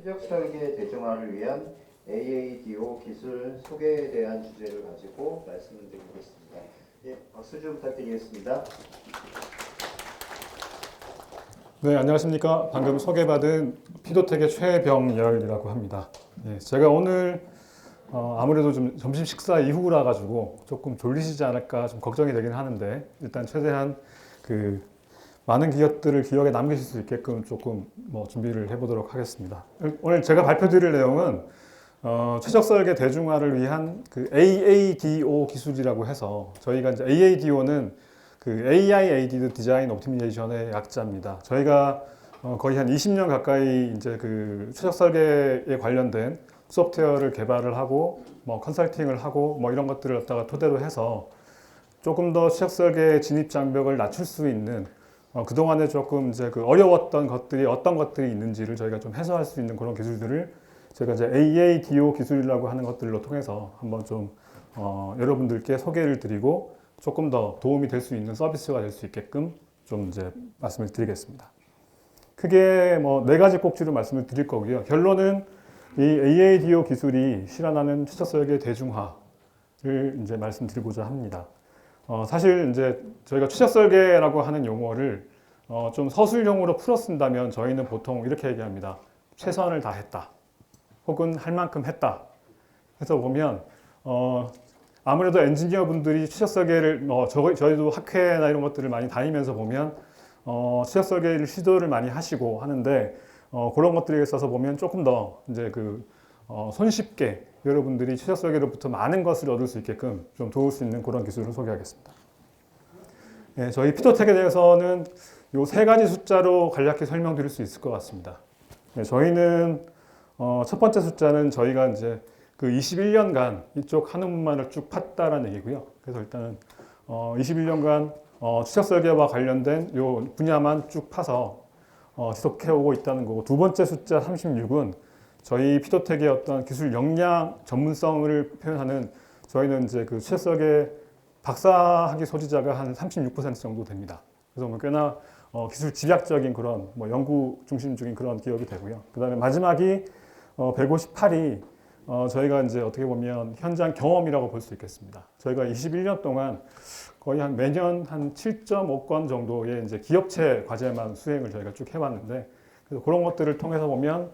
최적 설계 대중화를 위한 AADO 기술 소개에 대한 주제를 가지고 말씀을 드리겠습니다. 예, 박수 좀 부탁드리겠습니다. 네, 안녕하십니까. 방금 소개받은 피도텍의 최병열이라고 합니다. 예, 제가 오늘 아무래도 좀 점심 식사 이후라 가지고 조금 졸리시지 않을까 좀 걱정이 되긴 하는데, 일단 최대한 많은 기업들을 기억에 남기실 수 있게끔 조금 준비를 해보도록 하겠습니다. 오늘 제가 발표드릴 내용은 최적 설계 대중화를 위한 AADO 기술이라고 해서, 저희가 이제 AADO는 AI Aided Design Optimization의 약자입니다. 저희가 거의 한 20년 가까이 이제 최적 설계에 관련된 소프트웨어를 개발을 하고 컨설팅을 하고 이런 것들을 갖다가 토대로 해서 조금 더 최적 설계 진입 장벽을 낮출 수 있는, 그동안에 조금 이제 어려웠던 것들이 어떤 것들이 있는지를 저희가 좀 해소할 수 있는 그런 기술들을 제가 이제 AADO 기술이라고 하는 것들로 통해서 한번 좀 여러분들께 소개를 드리고 조금 더 도움이 될 수 있는 서비스가 될 수 있게끔 좀 이제 말씀을 드리겠습니다. 크게 네 가지 꼭지로 말씀을 드릴 거고요. 결론은 이 AADO 기술이 실현하는 최적 설계 대중화를 이제 말씀드리고자 합니다. 사실 이제 저희가 최적 설계라고 하는 용어를 좀 서술용어로 풀어 쓴다면 저희는 보통 이렇게 얘기합니다. 최선을 다했다. 혹은 할 만큼 했다. 해서 보면 아무래도 엔지니어 분들이 최적 설계를 저희도 학회나 이런 것들을 많이 다니면서 보면 최적 설계를 시도를 많이 하시고 하는데, 그런 것들에 있어서 보면 조금 더 이제 손쉽게 여러분들이 최적 설계로부터 많은 것을 얻을 수 있게끔 좀 도울 수 있는 그런 기술을 소개하겠습니다. 예, 저희 피도텍에 대해서는 요 세 가지 숫자로 간략히 설명드릴 수 있을 것 같습니다. 예, 저희는 첫 번째 숫자는 저희가 이제 21년간 이쪽 한우문만을 쭉 팠다라는 얘기고요. 그래서 일단은 21년간 추적 설계와 관련된 요 분야만 쭉 파서 지속해오고 있다는 거고, 두 번째 숫자 36은 저희 피도텍의 어떤 기술 역량 전문성을 표현하는, 저희는 이제 추적 설계 박사학위 소지자가 한 36% 정도 됩니다. 그래서 꽤나 기술 집약적인 그런 연구 중심적인 그런 기업이 되고요. 그 다음에 마지막이 158이 저희가 이제 어떻게 보면 현장 경험이라고 볼 수 있겠습니다. 저희가 21년 동안 거의 한 매년 한 7.5건 정도의 이제 기업체 과제만 수행을 저희가 쭉 해왔는데, 그래서 그런 것들을 통해서 보면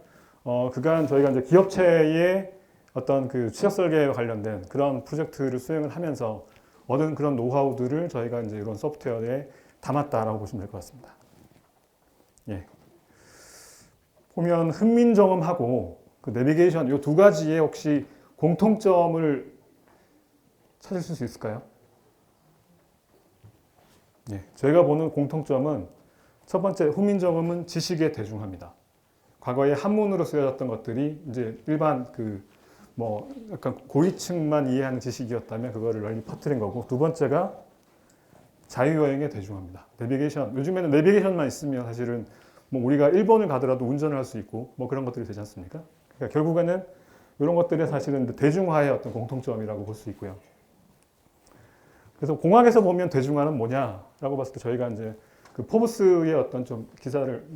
그간 저희가 이제 기업체의 어떤 추적 설계와 관련된 그런 프로젝트를 수행을 하면서 얻은 그런 노하우들을 저희가 이제 이런 소프트웨어에 담았다라고 보시면 될 것 같습니다. 예. 보면 훈민정음하고 내비게이션 이 두 가지에 혹시 공통점을 찾으실 수 있을까요? 예, 저희가 보는 공통점은 첫 번째, 훈민정음은 지식의 대중화입니다. 과거에 한문으로 쓰여졌던 것들이 이제 일반 약간 고위층만 이해하는 지식이었다면 그거를 널리 퍼뜨린 거고, 두 번째가 자유여행의 대중화입니다. 내비게이션, 요즘에는 내비게이션만 있으면 사실은 우리가 일본을 가더라도 운전을 할 수 있고 그런 것들이 되지 않습니까? 그러니까 결국에는 이런 것들이 사실은 대중화의 어떤 공통점이라고 볼 수 있고요. 그래서 공학에서 보면 대중화는 뭐냐라고 봤을 때 저희가 이제 포브스의 어떤 좀 기사를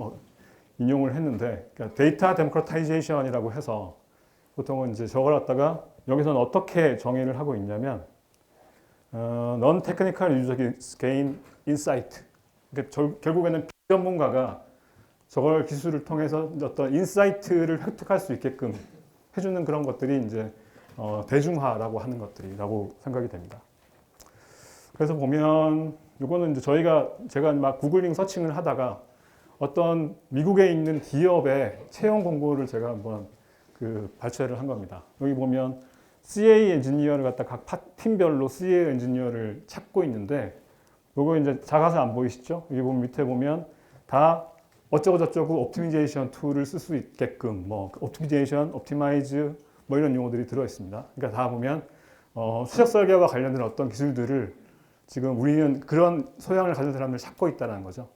인용을 했는데, 그러니까 데이터 데모크라타이제이션이라고 해서 보통은 이제 저걸 갖다가 여기서는 어떻게 정의를 하고 있냐면 non-technical user gain insight. 그러니까 결국에는 비전문가가 저걸 기술을 통해서 어떤 인사이트를 획득할 수 있게끔 해주는 그런 것들이 이제 대중화라고 하는 것들이라고 생각이 됩니다. 그래서 보면 이거는 이제 제가 막 구글링 서칭을 하다가 어떤 미국에 있는 기업의 채용 공고를 제가 한번 발췌를 한 겁니다. 여기 보면 CA 엔지니어를 갖다 각 팀별로 CA 엔지니어를 찾고 있는데, 요거 이제 작아서 안 보이시죠? 여기 보면 밑에 보면 다 어쩌고 저쩌고 옵티미제이션 툴을 쓸 수 있게끔 옵티미제이션, 옵티마이즈 이런 용어들이 들어 있습니다. 그러니까 다 보면 추적 설계와 관련된 어떤 기술들을 지금 우리는 그런 소양을 가진 사람을 찾고 있다는 거죠.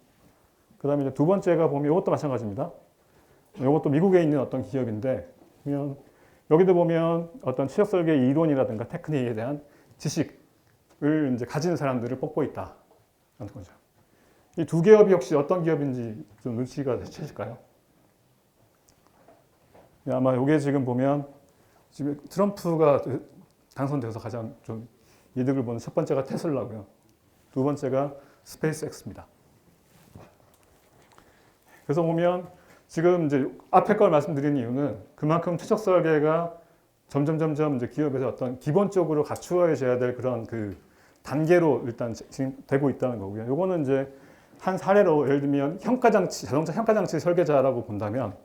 그 다음에 두 번째가 보면 이것도 마찬가지입니다. 이것도 미국에 있는 어떤 기업인데, 여기도 보면 어떤 추적 설계 이론이라든가 테크닉에 대한 지식을 이제 가진 사람들을 뽑고 있다는 거죠. 이 두 기업이 혹시 어떤 기업인지 좀 눈치가 채실까요? 아마 이게 지금 보면 지금 트럼프가 당선돼서 가장 좀 이득을 보는 첫 번째가 테슬라고요. 두 번째가 스페이스X입니다. 그래서 보면 지금 이제 앞에 걸 말씀드린 이유는 그만큼 최적 설계가 점점 이제 기업에서 어떤 기본적으로 갖추어져야 될 그런 그 단계로 일단 지금 되고 있다는 거고요. 요거는 이제 한 사례로 예를 들면 자동차 평가장치 설계자라고 본다면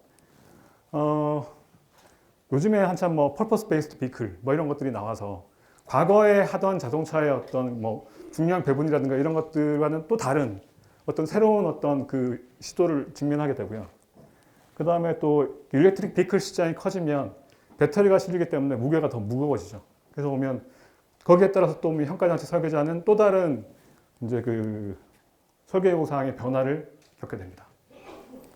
요즘에 한참 뭐 purpose based vehicle 뭐 이런 것들이 나와서 과거에 하던 자동차의 어떤 뭐 중량 배분이라든가 이런 것들과는 또 다른 어떤 새로운 어떤 그 시도를 직면하게 되고요. 그 다음에 또 일렉트릭 비클 시장이 커지면 배터리가 실리기 때문에 무게가 더 무거워지죠. 그래서 보면 거기에 따라서 또 평가장치 설계자는 또 다른 이제 그 설계 요구사항의 변화를 겪게 됩니다.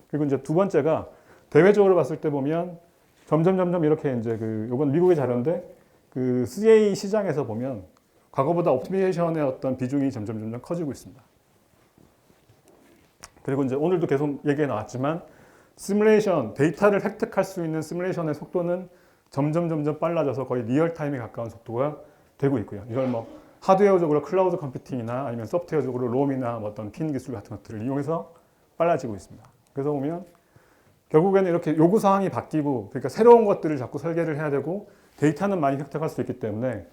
그리고 이제 두 번째가 대외적으로 봤을 때 보면 점점 이렇게 이제 그 요건 미국의 자료인데 그 CA 시장에서 보면 과거보다 옵티미제이션의 어떤 비중이 점점 커지고 있습니다. 그리고 이제 오늘도 계속 얘기가 나왔지만 시뮬레이션, 데이터를 획득할 수 있는 시뮬레이션의 속도는 점점 빨라져서 거의 리얼타임에 가까운 속도가 되고 있고요. 이걸 뭐 하드웨어적으로 클라우드 컴퓨팅이나 아니면 소프트웨어적으로 롬이나 뭐 어떤 핀 기술 같은 것들을 이용해서 빨라지고 있습니다. 그래서 보면 결국에는 이렇게 요구 사항이 바뀌고 그러니까 새로운 것들을 자꾸 설계를 해야 되고 데이터는 많이 획득할 수 있기 때문에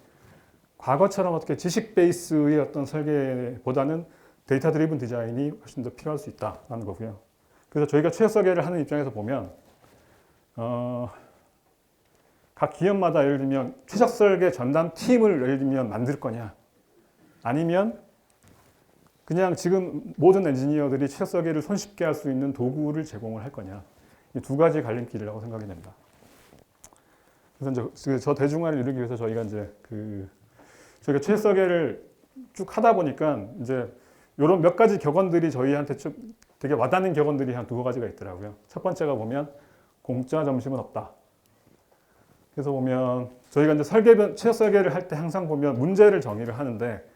과거처럼 어떻게 지식 베이스의 어떤 설계보다는 데이터 드리븐 디자인이 훨씬 더 필요할 수 있다는 거고요. 그래서 저희가 최적 설계를 하는 입장에서 보면 각 기업마다 예를 들면 최적 설계 전담 팀을 예를 들면 만들 거냐 아니면 그냥 지금 모든 엔지니어들이 최적 설계를 손쉽게 할 수 있는 도구를 제공을 할 거냐 이 두 가지 갈림길이라고 생각이 됩니다. 그래서 이제 저 대중화를 이루기 위해서 저희가 이제 저희가 최적 설계를 쭉 하다 보니까 이제 이런 몇 가지 격언들이 저희한테 좀 되게 와닿는 격언들이 한 두 가지가 있더라고요. 첫 번째가 보면 공짜 점심은 없다. 그래서 보면 저희가 이제 최적 설계를 할 때 항상 보면 문제를 정의를 하는데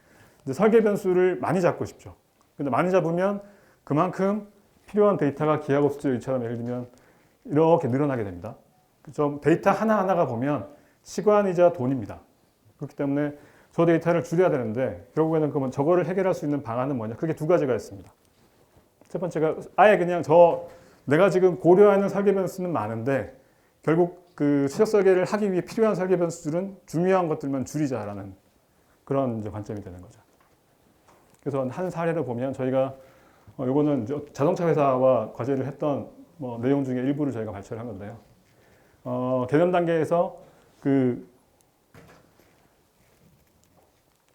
이제 설계 변수를 많이 잡고 싶죠. 근데 많이 잡으면 그만큼 필요한 데이터가 기하급수처럼 예를 들면 이렇게 늘어나게 됩니다. 좀 데이터 하나하나가 보면 시간이자 돈입니다. 그렇기 때문에 저 데이터를 줄여야 되는데 결국에는 그러면 저거를 해결할 수 있는 방안은 뭐냐? 그게 두 가지가 있습니다. 첫 번째가 아예 그냥 내가 지금 고려하는 설계 변수는 많은데 결국 그 최적 설계를 하기 위해 필요한 설계 변수들은 중요한 것들만 줄이자라는 그런 이제 관점이 되는 거죠. 그래서 한 사례를 보면 저희가 요거는 자동차 회사와 과제를 했던 뭐 내용 중에 일부를 저희가 발표를 한 건데요. 개념 단계에서 그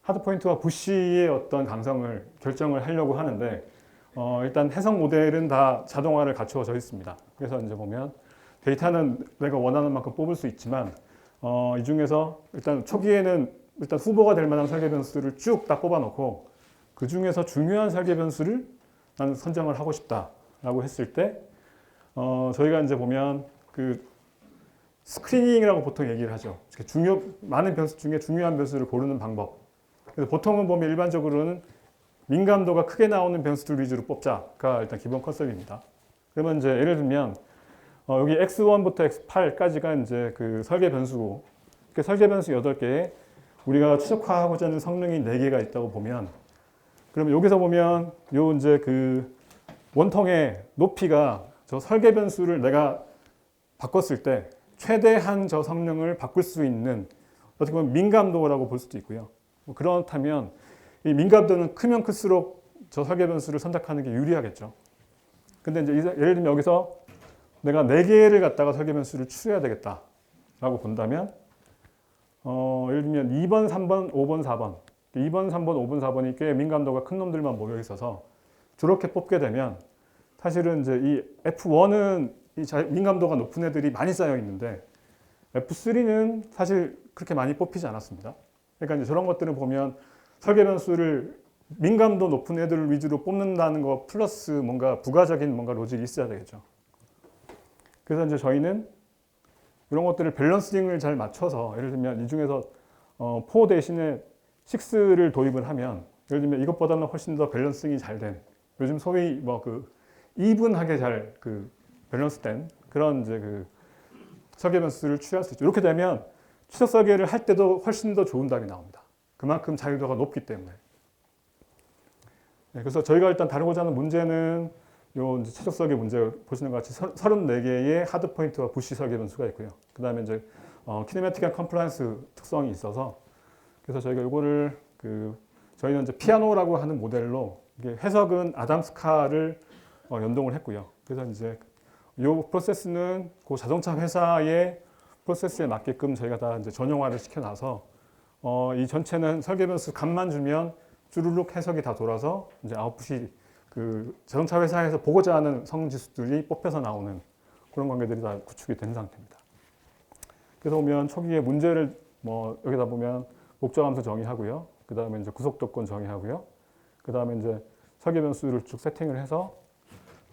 하드포인트와 부시의 어떤 감성을 결정을 하려고 하는데 일단 해석 모델은 다 자동화를 갖추어져 있습니다. 그래서 이제 보면 데이터는 내가 원하는 만큼 뽑을 수 있지만 이 중에서 일단 초기에는 일단 후보가 될 만한 설계 변수를 쭉 다 뽑아놓고 그 중에서 중요한 설계 변수를 나는 선정을 하고 싶다라고 했을 때 저희가 이제 보면 그 스크리닝이라고 보통 얘기를 하죠. 많은 변수 중에 중요한 변수를 고르는 방법. 그래서 보통은 보면 일반적으로는 민감도가 크게 나오는 변수들 위주로 뽑자가 일단 기본 컨셉입니다. 그러면 이제 예를 들면 여기 x1부터 x8까지가 이제 그 설계 변수고 그 설계 변수 8개에 우리가 최적화하고자 하는 성능이 4개가 있다고 보면 그러면 여기서 보면 요 이제 그 원통의 높이가 저 설계 변수를 내가 바꿨을 때 최대한 저 성능을 바꿀 수 있는 어떻게 보면 민감도라고 볼 수도 있고요. 뭐 그렇다면 이 민감도는 크면 클수록 저 설계 변수를 선택하는 게 유리하겠죠. 근데 이제 예를 들면 여기서 내가 4개를 갖다가 설계 변수를 추려야 되겠다라고 본다면 예를 들면 2번, 3번, 5번, 4번 2번, 3번, 5번, 4번이 꽤 민감도가 큰 놈들만 모여 있어서 저렇게 뽑게 되면 사실은 이제 이 F1은 이 민감도가 높은 애들이 많이 쌓여 있는데 F3는 사실 그렇게 많이 뽑히지 않았습니다. 그러니까 이제 저런 것들을 보면 설계 변수를 민감도 높은 애들 위주로 뽑는다는 거 플러스 뭔가 부가적인 뭔가 로직이 있어야 되겠죠. 그래서 이제 저희는 이런 것들을 밸런싱을 잘 맞춰서 예를 들면 이 중에서 4 대신에 6를 도입을 하면 예를 들면 이것보다는 훨씬 더 밸런싱이 잘 된 요즘 소위 뭐 그 이분하게 잘 그 밸런스된 그런 이제 그 설계 변수를 추리할 수 있죠. 이렇게 되면 추적 설계를 할 때도 훨씬 더 좋은 답이 나옵니다. 그만큼 자유도가 높기 때문에. 네, 그래서 저희가 일단 다루고자 하는 문제는 요 이제 추적 설계 문제 보시는 것 같이 34개의 하드 포인트와 부시 설계 변수가 있고요. 그 다음에 이제 키네매틱 앤 컴플라이언스 특성이 있어서 그래서 저희가 이거를 저희는 이제 피아노라고 하는 모델로 이게 해석은 아담스카를 연동을 했고요. 그래서 이제 이 프로세스는 그 자동차 회사의 프로세스에 맞게끔 저희가 다 이제 전용화를 시켜놔서 이 전체는 설계 변수 값만 주면 쭈루룩 해석이 다 돌아서 이제 아웃풋이 그 자동차 회사에서 보고자 하는 성지수들이 뽑혀서 나오는 그런 관계들이 다 구축이 된 상태입니다. 그래서 보면 초기에 문제를 여기다 보면 목적 함수 정의하고요. 그 다음에 이제 구속 조건 정의하고요. 그 다음에 이제 설계 변수를 쭉 세팅을 해서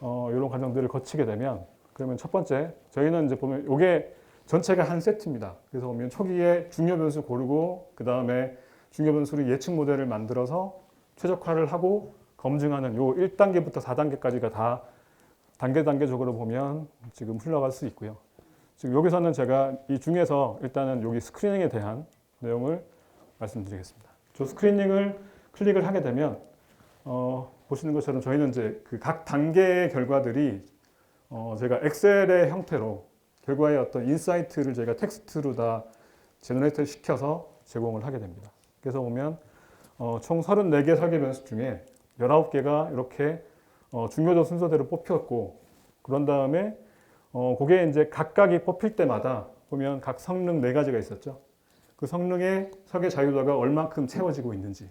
이런 과정들을 거치게 되면 그러면 첫 번째 저희는 이제 보면 이게 전체가 한 세트입니다. 그래서 보면 초기에 중요 변수 고르고 그 다음에 중요 변수를 예측 모델을 만들어서 최적화를 하고 검증하는 요 1단계부터 4단계까지가 다 단계적으로 보면 지금 흘러갈 수 있고요. 지금 여기서는 제가 이 중에서 일단은 여기 스크리닝에 대한 내용을 말씀드리겠습니다. 저 스크리닝을 클릭을 하게 되면 보시는 것처럼 저희는 이제 그 각 단계의 결과들이 제가 엑셀의 형태로 결과의 어떤 인사이트를 저희가 텍스트로 다 제너레이터 시켜서 제공을 하게 됩니다. 그래서 보면 총 34개 설계 변수 중에 19개가 이렇게 중요도 순서대로 뽑혔고 그런 다음에 그게 이제 각각이 뽑힐 때마다 보면 각 성능 4가지가 있었죠. 그 성능의 설계 자유도가 얼만큼 채워지고 있는지.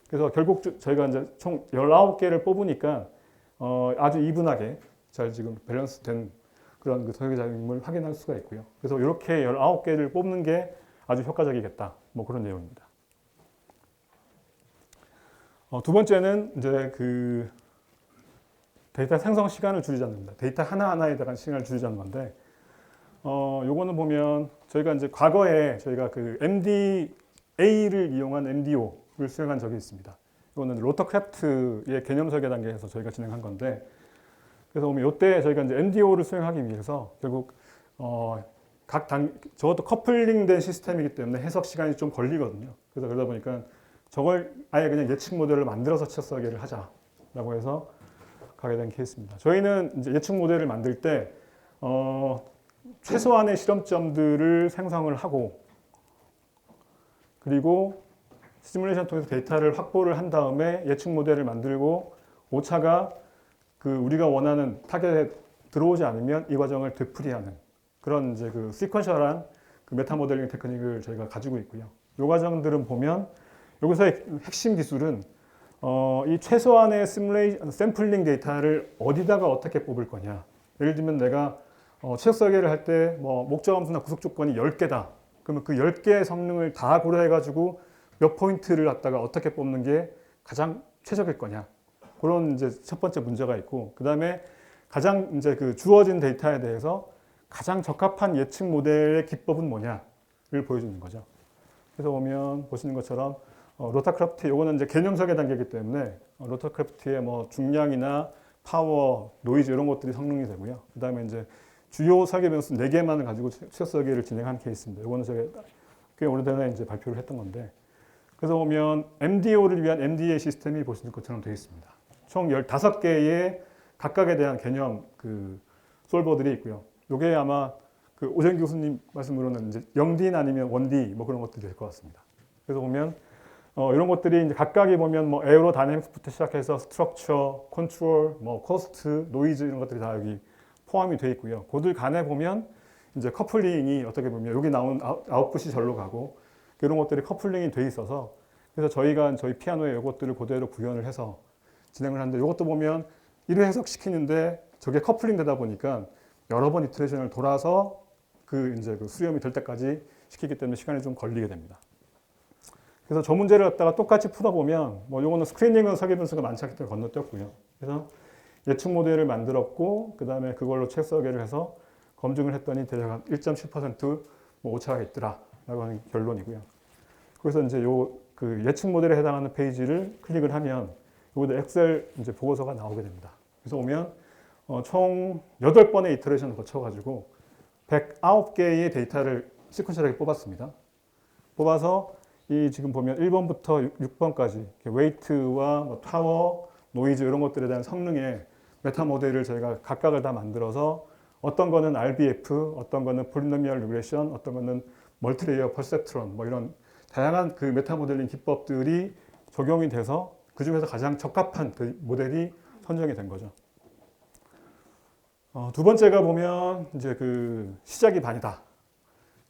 그래서 결국 저희가 이제 총 19개를 뽑으니까 아주 이분하게 잘 지금 밸런스 된 그런 그 설계 자유임을 확인할 수가 있고요. 그래서 이렇게 19개를 뽑는 게 아주 효과적이겠다. 뭐 그런 내용입니다. 두 번째는 이제 그 데이터 생성 시간을 줄이자는 겁니다. 데이터 하나하나에 대한 시간을 줄이자는 건데, 요거는 보면 저희가 이제 과거에 저희가 그 MDA를 이용한 MDO를 수행한 적이 있습니다. 이거는 로터크래프트의 개념 설계 단계에서 저희가 진행한 건데, 그래서 보면 이때 저희가 이제 MDO를 수행하기 위해서 결국 저것도 커플링된 시스템이기 때문에 해석 시간이 좀 걸리거든요. 그래서 그러다 보니까 저걸 아예 그냥 예측 모델을 만들어서 추적 설계를 하자라고 해서 가게 된 케이스입니다. 저희는 이제 예측 모델을 만들 때 최소한의 실험점들을 생성을 하고 그리고 시뮬레이션 통해서 데이터를 확보를 한 다음에 예측 모델을 만들고 오차가 그 우리가 원하는 타겟에 들어오지 않으면 이 과정을 되풀이하는 그런 이제 그 시퀀셜한 그 메타 모델링 테크닉을 저희가 가지고 있고요. 이 과정들은 보면 여기서의 핵심 기술은 이 최소한의 샘플링 데이터를 어디다가 어떻게 뽑을 거냐. 예를 들면 내가 추적 설계를 할 때 뭐 목적 함수나 구속 조건이 10개다. 그러면 그 10개의 성능을 다 고려해가지고 몇 포인트를 갖다가 어떻게 뽑는 게 가장 최적일 거냐. 그런 이제 첫 번째 문제가 있고, 그 다음에 가장 이제 그 주어진 데이터에 대해서 가장 적합한 예측 모델의 기법은 뭐냐를 보여주는 거죠. 그래서 보시는 것처럼 로터크래프트, 요거는 이제 개념 설계 단계이기 때문에 로터크래프트의 뭐 중량이나 파워, 노이즈 이런 것들이 성능이 되고요. 그 다음에 이제 주요 설계 변수 4개만을 가지고 추적 설계를 진행한 케이스입니다. 요거는 제가 꽤 오래전에 이제 발표를 했던 건데, 그래서 보면 MDO를 위한 MDA 시스템이 보시는 것처럼 되어 있습니다. 총 15개의 각각에 대한 개념 그 솔버들이 있고요. 요게 아마 그 오정 교수님 말씀으로는 이제 0D 아니면 1D 뭐 그런 것들이 될 것 같습니다. 그래서 보면 이런 것들이 이제 각각이 보면 뭐 에어로다이내믹스부터 시작해서 스트럭처, 컨트롤, 뭐 코스트, 노이즈 이런 것들이 다 여기 포함이 되어 있고요. 그들 간에 보면 이제 커플링이 어떻게 보면 여기 나온 아웃풋이 절로 가고 이런 것들이 커플링이 돼 있어서 그래서 저희가 저희 피아노에 이것들을 그대로 구현을 해서 진행을 하는데 이것도 보면 1회 해석시키는데 저게 커플링 되다 보니까 여러 번 이터레이션을 돌아서 그 이제 그 수렴이 될 때까지 시키기 때문에 시간이 좀 걸리게 됩니다. 그래서 저 문제를 갖다가 똑같이 풀어보면 뭐 요거는 스크리닝은 설계 변수가 많지 않기 때문에 건너뛰었고요. 그래서 예측 모델을 만들었고 그 다음에 그걸로 책 설계를 해서 검증을 했더니 대략 한 1.7% 뭐 오차가 있더라라고 하는 결론이고요. 그래서 이제 요 그 예측 모델에 해당하는 페이지를 클릭을 하면 요것도 엑셀 이제 보고서가 나오게 됩니다. 그래서 보면 총 8번의 이터레이션을 거쳐가지고 109개의 데이터를 시퀀셜하게 뽑았습니다. 뽑아서 이 지금 보면 1번부터 6번까지 웨이트와 뭐 타워, 노이즈 이런 것들에 대한 성능의 메타 모델을 저희가 각각을 다 만들어서 어떤 거는 RBF, 어떤 거는 폴리노미얼 리그레션, 어떤 거는 멀티레이어 퍼셉트론 뭐 이런 다양한 그 메타 모델링 기법들이 적용이 돼서 그 중에서 가장 적합한 그 모델이 선정이 된 거죠. 두 번째가 보면 이제 그 시작이 반이다.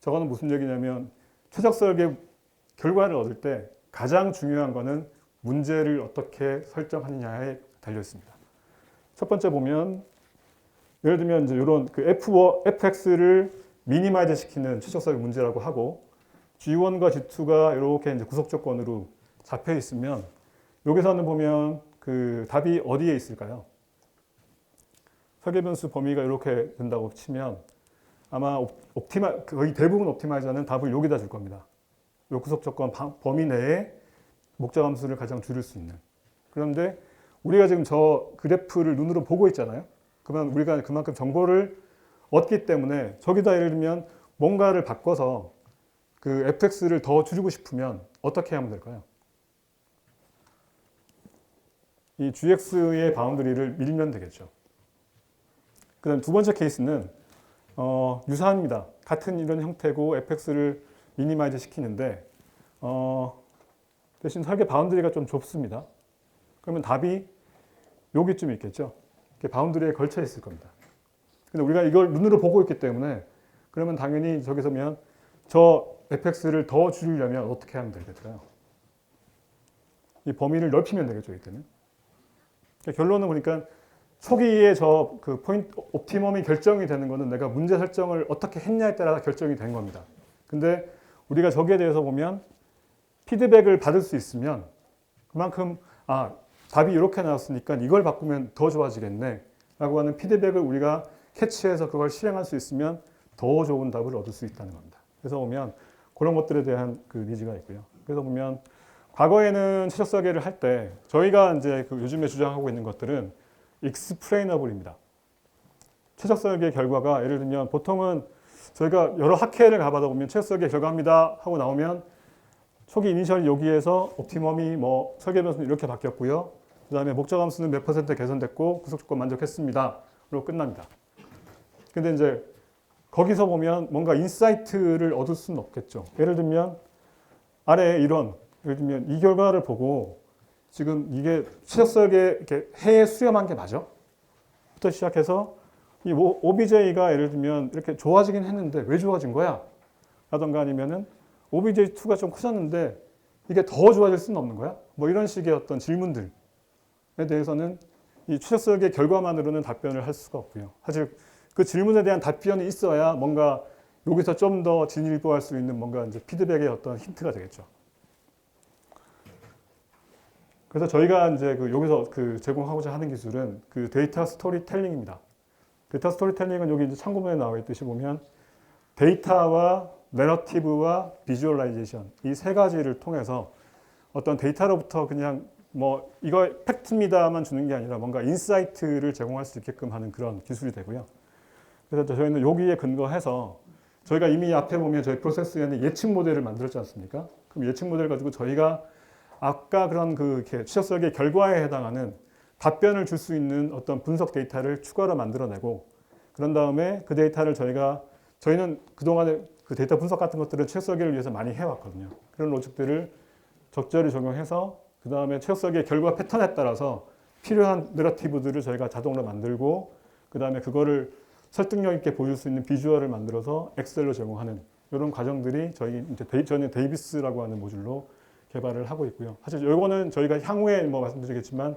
저거는 무슨 얘기냐면 최적 설계 결과를 얻을 때 가장 중요한 거는 문제를 어떻게 설정하느냐에 달려 있습니다. 첫 번째 보면 예를 들면 이제 이런 그 fx를 미니마이즈 시키는 최적 설계 문제라고 하고 G1과 G2가 이렇게 이제 구속 조건으로 잡혀 있으면 여기서는 보면 그 답이 어디에 있을까요? 설계 변수 범위가 이렇게 된다고 치면 아마 거의 대부분 옵티마이저는 답을 여기다 줄 겁니다. 이 구속 조건 범위 내에 목적 함수를 가장 줄일 수 있는. 그런데 우리가 지금 저 그래프를 눈으로 보고 있잖아요. 그러면 우리가 그만큼 정보를 얻기 때문에 저기다 예를 들면 뭔가를 바꿔서 그 fx를 더 줄이고 싶으면 어떻게 하면 될까요? 이 gx의 바운더리를 밀면 되겠죠. 그 다음 두 번째 케이스는 유사합니다. 같은 이런 형태고 fx를 미니마이즈 시키는데 대신 설계 바운더리가 좀 좁습니다. 그러면 답이 여기쯤 있겠죠. 바운더리에 걸쳐 있을 겁니다. 근데 우리가 이걸 눈으로 보고 있기 때문에 그러면 당연히 저기서 보면 저 fx를 더 줄이려면 어떻게 하면 되겠어요? 이 범위를 넓히면 되겠죠, 이때는. 결론은 보니까 초기에 저 그 포인트 옵티멈이 결정이 되는 거는 내가 문제 설정을 어떻게 했냐에 따라 결정이 된 겁니다. 근데 우리가 저기에 대해서 보면 피드백을 받을 수 있으면 그만큼 답이 이렇게 나왔으니까 이걸 바꾸면 더 좋아지겠네 라고 하는 피드백을 우리가 캐치해서 그걸 실행할 수 있으면 더 좋은 답을 얻을 수 있다는 겁니다. 그래서 보면 그런 것들에 대한 그 니즈가 있고요. 그래서 보면 과거에는 최적 설계를 할 때 저희가 이제 그 요즘에 주장하고 있는 것들은 익스플레이너블입니다. 최적 설계 결과가 예를 들면 보통은 저희가 여러 학회를 가봐다 보면 최적 설계 결과입니다 하고 나오면 초기 이니셜 여기에서 옵티멈이 뭐 설계 변수는 이렇게 바뀌었고요. 그 다음에 목적 함수는 몇 % 개선됐고 구속 조건 만족했습니다. 로 끝납니다. 근데 이제 거기서 보면 뭔가 인사이트를 얻을 수는 없겠죠. 예를 들면 아래에 예를 들면 이 결과를 보고 지금 이게 최적 설계 이렇게 해에 수렴한 게 맞아? 부터 시작해서 이 OBJ가 예를 들면 이렇게 좋아지긴 했는데 왜 좋아진 거야? 라던가 아니면은 OBJ2가 좀 커졌는데 이게 더 좋아질 수는 없는 거야? 뭐 이런 식의 어떤 질문들에 대해서는 이 최적 설계 결과만으로는 답변을 할 수가 없고요. 사실 그 질문에 대한 답변이 있어야 뭔가 여기서 좀 더 진일보할 수 있는 뭔가 이제 피드백의 어떤 힌트가 되겠죠. 그래서 저희가 이제 여기서 제공하고자 하는 기술은 그 데이터 스토리텔링입니다. 데이터 스토리텔링은 여기 이제 참고문에 나와 있듯이 보면 데이터와 내러티브와 비주얼라이제이션 이 세 가지를 통해서 어떤 데이터로부터 그냥 뭐 이거 팩트입니다만 주는 게 아니라 뭔가 인사이트를 제공할 수 있게끔 하는 그런 기술이 되고요. 그래서 저희는 여기에 근거해서 저희가 이미 앞에 보면 저희 프로세스에는 예측 모델을 만들었지 않습니까? 그럼 예측 모델 가지고 저희가 아까 그런 이렇게 추적 설계 결과에 해당하는 답변을 줄 수 있는 어떤 분석 데이터를 추가로 만들어내고 그런 다음에 그 데이터를 저희는 그동안에 그 데이터 분석 같은 것들을 추적 설계를 위해서 많이 해왔거든요. 그런 로직들을 적절히 적용해서 그 다음에 추적 설계 결과 패턴에 따라서 필요한 내러티브들을 저희가 자동으로 만들고 그 다음에 그거를 설득력 있게 보여줄 수 있는 비주얼을 만들어서 엑셀로 제공하는 이런 과정들이 저희는 데이비스라고 하는 모듈로 개발을 하고 있고요. 사실 이거는 저희가 향후에 뭐 말씀드리겠지만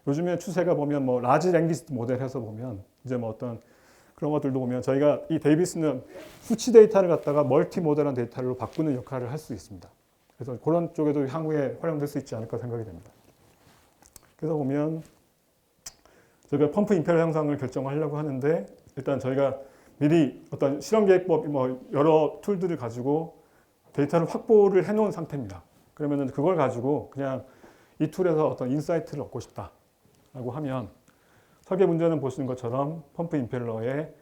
요즘에 추세가 보면 뭐 라지 랭귀지 모델 해서 보면 이제 뭐 어떤 그런 것들도 보면 저희가 이 데이비스는 수치 데이터를 갖다가 멀티 모델한 데이터로 바꾸는 역할을 할 수 있습니다. 그래서 그런 쪽에도 향후에 활용될 수 있지 않을까 생각이 됩니다. 그래서 보면 저희가 펌프 임페럴 향상을 결정하려고 하는데 일단 저희가 미리 어떤 실험 계획법 뭐 여러 툴들을 가지고 데이터를 확보를 해놓은 상태입니다. 그러면은 그걸 가지고 그냥 이 툴에서 어떤 인사이트를 얻고 싶다라고 하면 설계 문제는 보시는 것처럼 펌프 임펠러에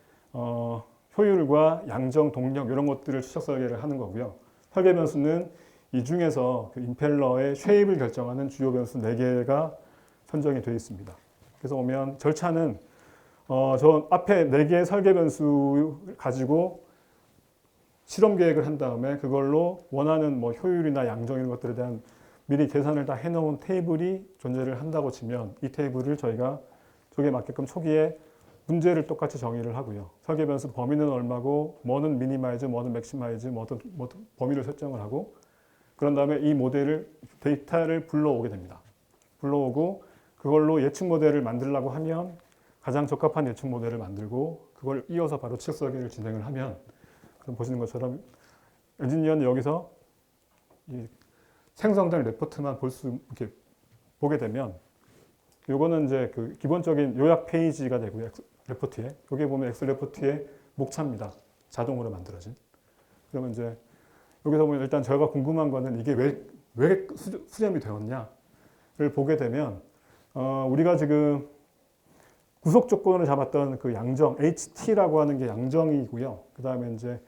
효율과 양정, 동력 이런 것들을 추적 설계를 하는 거고요. 설계 변수는 이 중에서 그 임펠러의 쉐입을 결정하는 주요 변수 4개가 선정이 되어 있습니다. 그래서 보면 절차는 저 앞에 4개의 설계 변수 가지고 실험 계획을 한 다음에 그걸로 원하는 뭐 효율이나 양정 이런 것들에 대한 미리 계산을 다 해놓은 테이블이 존재를 한다고 치면 이 테이블을 저희가 저게 맞게끔 초기에 문제를 똑같이 정의를 하고요. 설계 변수 범위는 얼마고 뭐는 미니마이즈, 뭐는 맥시마이즈, 뭐든 범위를 설정을 하고 그런 다음에 이 모델을 데이터를 불러오게 됩니다. 불러오고 그걸로 예측 모델을 만들려고 하면 가장 적합한 예측 모델을 만들고 그걸 이어서 바로 추적 설계를 진행을 하면 그럼 보시는 것처럼 엔지니어는 여기서 이 생성된 레포트만 이렇게 보게 되면 요거는 이제 그 기본적인 요약 페이지가 되고요. 레포트에. 여기 보면 엑셀 레포트의 목차입니다. 자동으로 만들어진. 그러면 이제 여기서 보면 일단 저희가 궁금한 거는 이게 왜 수렴이 되었냐를 보게 되면 우리가 지금 구속 조건을 잡았던 그 양정 HT라고 하는 게 양정이고요. 그 다음에 이제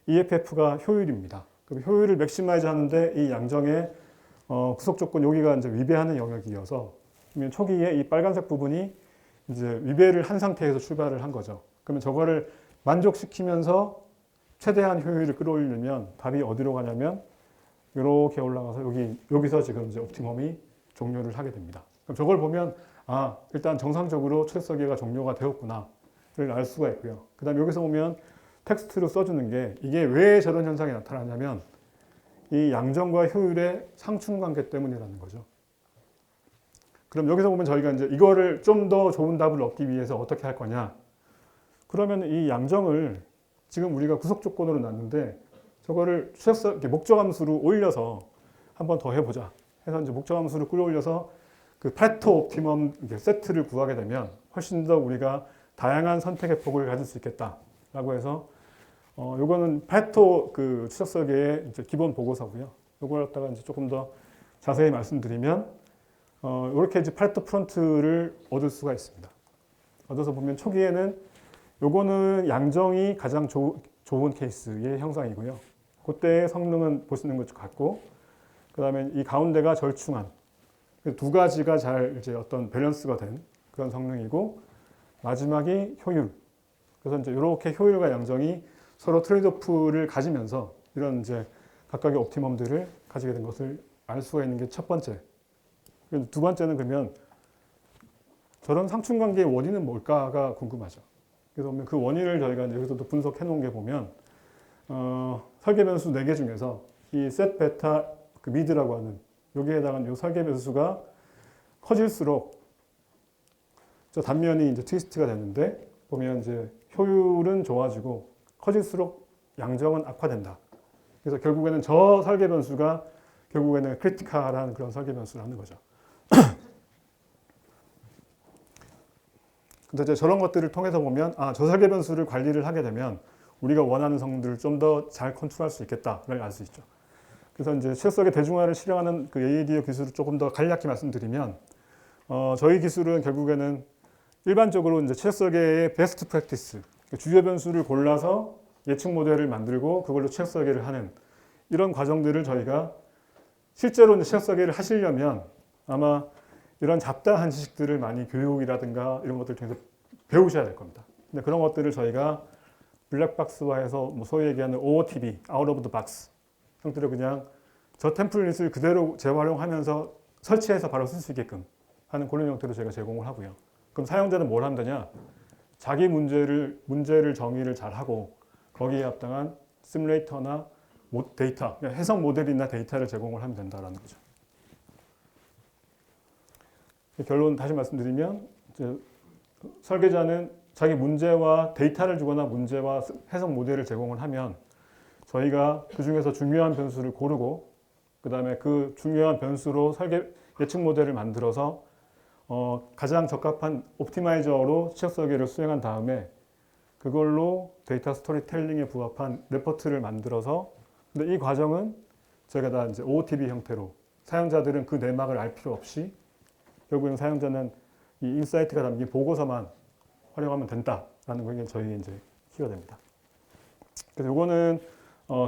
EFF가 효율입니다. 그럼 효율을 맥시마이즈 하는데 이 양정의 구속 조건 여기가 이제 위배하는 영역이어서 그러면 초기에 이 빨간색 부분이 이제 위배를 한 상태에서 출발을 한 거죠. 그러면 저거를 만족시키면서 최대한 효율을 끌어올리려면 답이 어디로 가냐면 이렇게 올라가서 여기서 지금 이제 옵티멈이 종료를 하게 됩니다. 그럼 저걸 보면 일단 정상적으로 추적 설계가 종료가 되었구나를 알 수가 있고요. 그 다음에 여기서 보면 텍스트로 써주는 게 이게 왜 저런 현상이 나타나냐면 이 양정과 효율의 상충관계 때문이라는 거죠. 그럼 여기서 보면 저희가 이제 이거를 좀 더 좋은 답을 얻기 위해서 어떻게 할 거냐. 그러면 이 양정을 지금 우리가 구속 조건으로 놨는데 저거를 목적 함수로 올려서 한번 더 해보자. 해서 이제 목적 함수를 끌어올려서 그 파레토 옵티멈 세트를 구하게 되면 훨씬 더 우리가 다양한 선택의 폭을 가질 수 있겠다라고 해서 요거는 파레토 그 추적 설계의 이제 기본 보고서고요. 요걸 갖다가 이제 조금 더 자세히 말씀드리면 이렇게 이제 파레토 프론트를 얻을 수가 있습니다. 얻어서 보면 초기에는 요거는 양정이 가장 좋은 케이스의 형상이고요. 그때의 성능은 보시는 것 같고, 그 다음에 이 가운데가 절충한 두 가지가 잘 이제 어떤 밸런스가 된 그런 성능이고, 마지막이 효율. 그래서 이제 이렇게 효율과 양정이 서로 트레이드오프를 가지면서 이런 이제 각각의 옵티멈들을 가지게 된 것을 알 수가 있는 게 첫 번째. 두 번째는 그러면 저런 상충관계의 원인은 뭘까가 궁금하죠. 그래서 보면 그 원인을 저희가 여기서도 분석해 놓은 게 보면 설계 변수 4개 중에서 이 set 베타 그 미드라고 하는 여기에 해당하는 이 설계 변수가 커질수록 저 단면이 이제 트위스트가 되는데 보면 이제 효율은 좋아지고 커질수록 양정은 악화된다. 그래서 결국에는 저 설계 변수가 결국에는 크리티컬한 그런 설계 변수를 하는 거죠. 근데 이제 저런 것들을 통해서 보면 저 설계 변수를 관리를 하게 되면 우리가 원하는 성능들을 좀 더 잘 컨트롤할 수 있겠다를 알 수 있죠. 그래서 이제 추적 설계 대중화를 실행하는 그 AADO 기술을 조금 더 간략히 말씀드리면 저희 기술은 결국에는 일반적으로 이제 추적 설계의 베스트 프랙티스, 주요 변수를 골라서 예측 모델을 만들고 그걸로 추적 설계를 하는 이런 과정들을 저희가 실제로 이제 추적 설계를 하시려면 아마 이런 잡다한 지식들을 많이 교육이라든가 이런 것들을 통해서 배우셔야 될 겁니다. 근데 그런 것들을 저희가 블랙박스화해서 뭐 소위 얘기하는 OOTB, Out of the Box 형태로 그냥 저 템플릿을 그대로 재활용하면서 설치해서 바로 쓸 수 있게끔 하는 그런 형태로 제가 제공을 하고요. 그럼 사용자는 뭘 한다냐? 자기 문제를 정의를 잘 하고 거기에 합당한 시뮬레이터나 데이터, 해석 모델이나 데이터를 제공을 하면 된다라는 거죠. 결론 다시 말씀드리면 이제 설계자는 자기 문제와 데이터를 주거나 문제와 해석 모델을 제공을 하면 저희가 그 중에서 중요한 변수를 고르고 그 다음에 그 중요한 변수로 설계 예측 모델을 만들어서 가장 적합한 옵티마이저로 추적 설계를 수행한 다음에 그걸로 데이터 스토리텔링에 부합한 레포트를 만들어서 근데 이 과정은 저희가 다 이제 OOTB 형태로 사용자들은 그 내막을 알 필요 없이 결국엔 사용자는 이 인사이트가 담긴 보고서만 활용하면 된다라는 게 저희 이제 키워드입니다. 그래서 이거는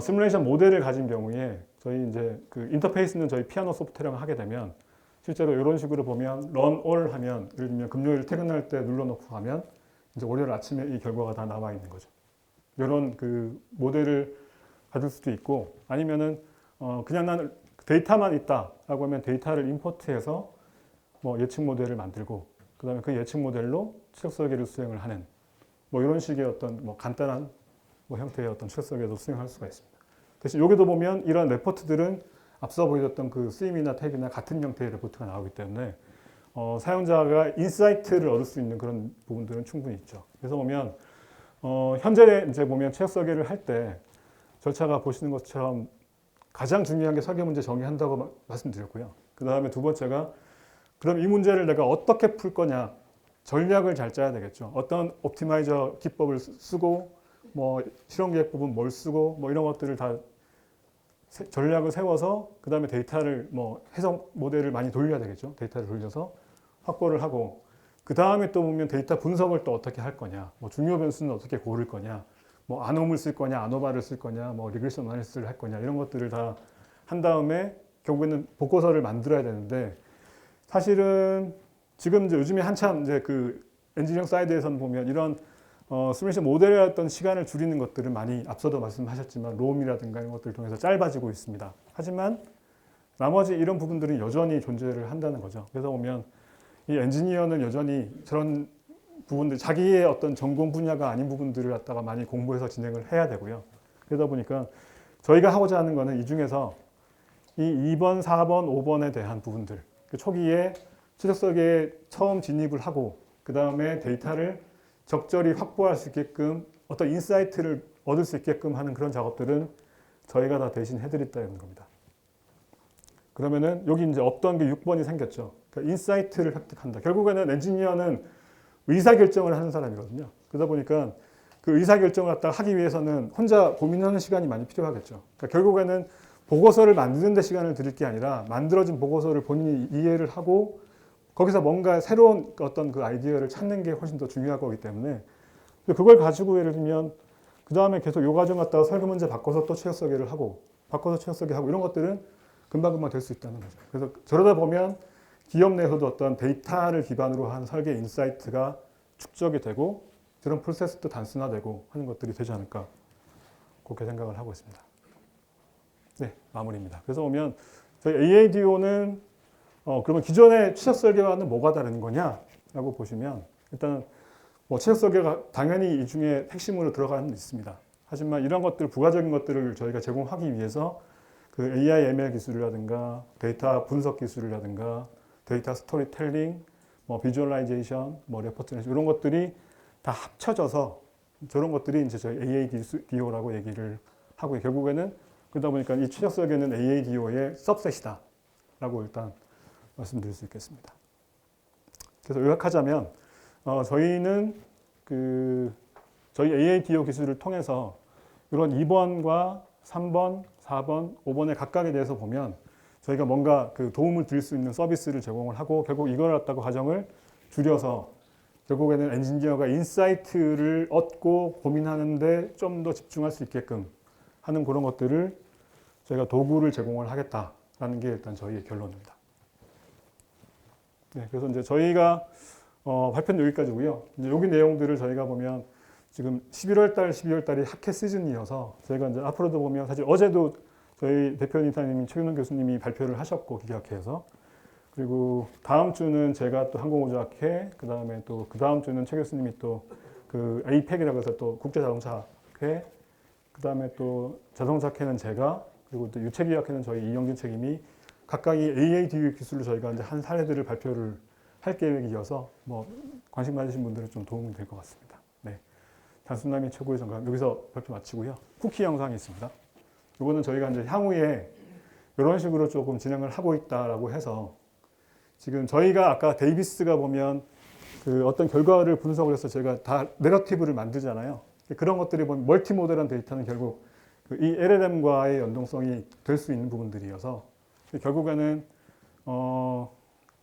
시뮬레이션 모델을 가진 경우에 저희 이제 그 인터페이스는 저희 피아노 소프트웨어랑 하게 되면 실제로 이런 식으로 보면 run all 하면 예를 들면 금요일 퇴근할 때 눌러놓고 하면 이제 월요일 아침에 이 결과가 다 나와 있는 거죠. 이런 그 모델을 가질 수도 있고 아니면은 그냥 나는 데이터만 있다라고 하면 데이터를 임포트해서 뭐 예측 모델을 만들고 그다음에 그 예측 모델로 추적 설계를 수행을 하는 뭐 이런 식의 어떤 뭐 간단한 뭐 형태의 어떤 추적 설계도 수행할 수가 있습니다. 대신 여기도 보면 이런 레포트들은 앞서 보여줬던 그 스임이나 탭이나 같은 형태의 레포트가 나오기 때문에 사용자가 인사이트를 얻을 수 있는 그런 부분들은 충분히 있죠. 그래서 보면 현재 이제 보면 추적 설계를 할 때 절차가 보시는 것처럼 가장 중요한 게 설계 문제 정의한다고 말씀드렸고요. 그 다음에 두 번째가 그럼 이 문제를 내가 어떻게 풀 거냐 전략을 잘 짜야 되겠죠. 어떤 옵티마이저 기법을 쓰고 뭐 실험 계획 부분 뭘 쓰고 뭐 이런 것들을 다 전략을 세워서 그 다음에 데이터를 뭐 해석 모델을 많이 돌려야 되겠죠. 데이터를 돌려서 확보를 하고 그 다음에 또 보면 데이터 분석을 또 어떻게 할 거냐, 뭐 중요 변수는 어떻게 고를 거냐, 뭐 아노물 쓸 거냐, 아노바를 쓸 거냐, 뭐 리그레션 어나리시스를 할 거냐 이런 것들을 다 한 다음에 결국에는 보고서를 만들어야 되는데 사실은 지금 이제 요즘에 한참 이제 그 엔지니어링 사이드에서는 보면 이런 시뮬레이션 모델의 어떤 시간을 줄이는 것들은 많이 앞서도 말씀하셨지만 롬이라든가 이런 것들을 통해서 짧아지고 있습니다. 하지만 나머지 이런 부분들은 여전히 존재를 한다는 거죠. 그래서 보면 이 엔지니어는 여전히 저런 부분들 자기의 어떤 전공 분야가 아닌 부분들을 갖다가 많이 공부해서 진행을 해야 되고요. 그러다 보니까 저희가 하고자 하는 거는 이 중에서 이 2번, 4번, 5번에 대한 부분들 그 초기에 추적 설계에 처음 진입을 하고 그 다음에 데이터를 적절히 확보할 수 있게끔 어떤 인사이트를 얻을 수 있게끔 하는 그런 작업들은 저희가 다 대신 해드렸다는 겁니다. 그러면은 여기 이제 없던 게 6번이 생겼죠. 그러니까 인사이트를 획득한다. 결국에는 엔지니어는 의사결정을 하는 사람이거든요. 그러다 보니까 그 의사결정을 갖다가 하기 위해서는 혼자 고민하는 시간이 많이 필요하겠죠. 그러니까 결국에는 보고서를 만드는 데 시간을 들일 게 아니라 만들어진 보고서를 본인이 이해를 하고 거기서 뭔가 새로운 어떤 그 아이디어를 찾는 게 훨씬 더 중요할 거기 때문에 그걸 가지고 예를 들면 그 다음에 계속 요 과정 갖다가 설계 문제 바꿔서 또 추적 설계를 하고 바꿔서 추적 설계하고 이런 것들은 금방금방 될 수 있다는 거죠. 그래서 저러다 보면 기업 내에서도 어떤 데이터를 기반으로 한 설계 인사이트가 축적이 되고 그런 프로세스도 단순화되고 하는 것들이 되지 않을까 그렇게 생각을 하고 있습니다. 네, 마무리입니다. 그래서 보면 저희 AADO는 그러면 기존의 추적 설계와는 뭐가 다른 거냐라고 보시면 일단 뭐 추적 설계가 당연히 이 중에 핵심으로 들어가는 있습니다. 하지만 이런 것들 부가적인 것들을 저희가 제공하기 위해서 그 AI ML 기술이라든가 데이터 분석 기술이라든가 데이터 스토리텔링, 뭐 비주얼라이제이션, 뭐 레포트 이런 것들이 다 합쳐져서 저런 것들이 이제 저희 AADO라고 얘기를 하고 결국에는 그러다 보니까 이 추적 설계는 AADO의 सब셋이다라고 일단 말씀드릴 수 있겠습니다. 그래서 요약하자면 저희는 저희 AADO 기술을 통해서 이런 2번과 3번, 4번, 5번의 각각에 대해서 보면 저희가 뭔가 그 도움을 드릴 수 있는 서비스를 제공을 하고 결국 이걸 갖다가 과정을 줄여서 결국에는 엔지니어가 인사이트를 얻고 고민하는데 좀 더 집중할 수 있게끔 하는 그런 것들을 저희가 도구를 제공을 하겠다라는 게 일단 저희의 결론입니다. 네, 그래서 이제 저희가 발표는 여기까지고요. 이제 여기 내용들을 저희가 보면 지금 11월 달, 12월 달이 학회 시즌이어서 저희가 이제 앞으로도 보면 사실 어제도 저희 대표이사님이 최윤원 교수님이 발표를 하셨고 기계학회에서 그리고 다음 주는 제가 또 항공우주학회 그 다음에 또 그 다음 주는 최 교수님이 또 그 APEC이라고 해서 또 국제자동차학회 그 다음에 또 자동차학회는 제가 그리고 또 유체기학회는 저희 이영진 책임이 각각이 AADO 기술로 저희가 이제 한 사례들을 발표를 할 계획이어서 뭐 관심 가지신 분들은 좀 도움이 될 것 같습니다. 네, 단순남이 최고의 정감 여기서 발표 마치고요. 쿠키 영상이 있습니다. 이거는 저희가 이제 향후에 이런 식으로 조금 진행을 하고 있다라고 해서 지금 저희가 아까 데이비스가 보면 그 어떤 결과를 분석을 해서 저희가 다 내러티브를 만들잖아요. 그런 것들이 보면 멀티모델한 데이터는 결국 이 LLM과의 연동성이 될 수 있는 부분들이어서 결국에는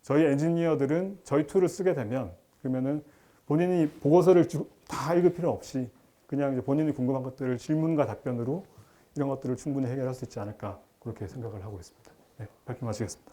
저희 엔지니어들은 저희 툴을 쓰게 되면 그러면은 본인이 보고서를 다 읽을 필요 없이 그냥 이제 본인이 궁금한 것들을 질문과 답변으로 이런 것들을 충분히 해결할 수 있지 않을까 그렇게 생각을 하고 있습니다. 네, 발표 마치겠습니다.